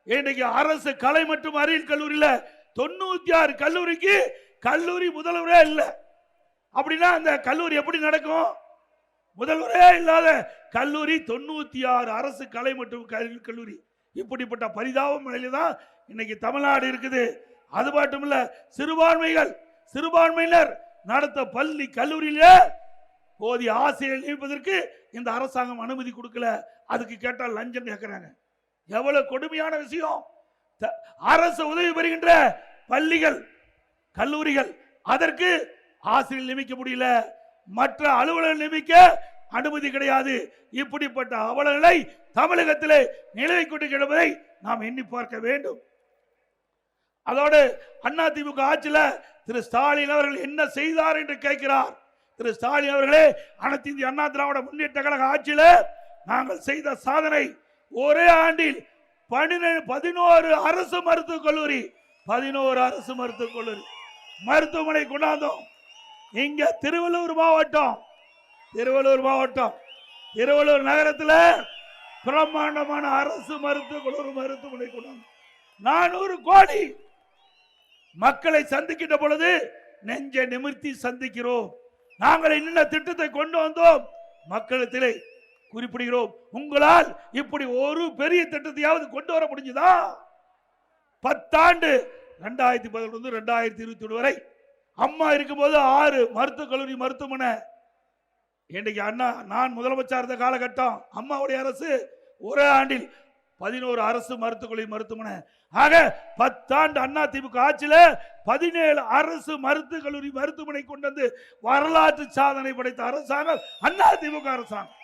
இன்னைக்கு அரசு கலை மற்றும் அறிவியல் கல்லூரியில 96 கல்லூரிக்கு கல்லூரி முதல்வரே இல்லை. அப்படின்னா அந்த கல்லூரி எப்படி நடக்கும்? முதல்வரே இல்லாத கல்லூரி 96 அரசு கலை மற்றும் கல்லூரி. இப்படிப்பட்ட பரிதாபம் நிலையில தான் இன்னைக்கு தமிழ்நாடு இருக்குது. அது மட்டும் இல்ல, சிறுபான்மையினர் நடத்த பள்ளி கல்லூரியில போதிய ஆசிரியர் நியமிப்பதற்கு இந்த அரசாங்கம் அனுமதி கொடுக்கல. அதுக்கு கேட்டால் லஞ்சம் கேட்கிறாங்க. எவ்வளவு கொடுமையான விஷயம்! அரசு உதவி பெறுகின்ற பள்ளிகள் கல்லூரிகள் அதற்கு ஆசிரியர் நியமிக்க முடியல, மற்ற அலுவலர்கள் நியமிக்க அனுமதி கிடையாது. இப்படிப்பட்ட அவலங்களை தமிழகத்திலே நிலவை கொண்டு கிடப்பதை நாம் எண்ணி பார்க்க வேண்டும். அதோடு அதிமுக ஆட்சியில் திரு ஸ்டாலின் அவர்கள் என்ன செய்தார் என்று கேட்கிறார். திரு ஸ்டாலின் அவர்களே, அனைத்து இந்திய அண்ணா திராவிட முன்னேற்ற கழக ஆட்சியில் நாங்கள் செய்த சாதனை, ஒரே ஆண்டில் 11 அரசு மருத்துவக் கல்லூரி, 11 அரசு மருத்துவக் கல்லூரி மருத்துவமனை கொண்டாந்தோம். இங்க திருவள்ளூர் நகரத்தில் பிரம்மாண்டமான அரசு மருத்துவமனை கொண்டாந்தோம். 400 கோடி மக்களை சந்திக்கின்ற பொழுது நெஞ்சை நிமிர்த்தி சந்திக்கிறோம். நாங்கள் என்ன திட்டத்தை கொண்டு வந்தோம் மக்களிடத்திலே குறிப்பிடுகிறோம். உங்களால் இப்படி ஒரு பெரிய திட்டத்தையாவது கொண்டு வர முடிஞ்சதா? 10 ஆண்டு 2011 2021 வரை அம்மா இருக்கும்போது 6 மருத்துவக் கல்லூரி மருத்துவமனை. இன்றைக்கு அண்ணா நான் முதலமைச்சர் இருந்த காலகட்டம் அம்மாவுடைய அரசு ஒரே ஆண்டில் 11 அரசு மருத்துவக் கல்லூரி மருத்துவமனை. ஆக 10 ஆண்டு அண்ணா திமுக ஆட்சியில் 17 அரசு மருத்துவக் கல்லூரி மருத்துவமனை கொண்டு வந்து வரலாற்று சாதனை படைத்த அரசாங்கம் அண்ணா திமுக அரசாங்கம்.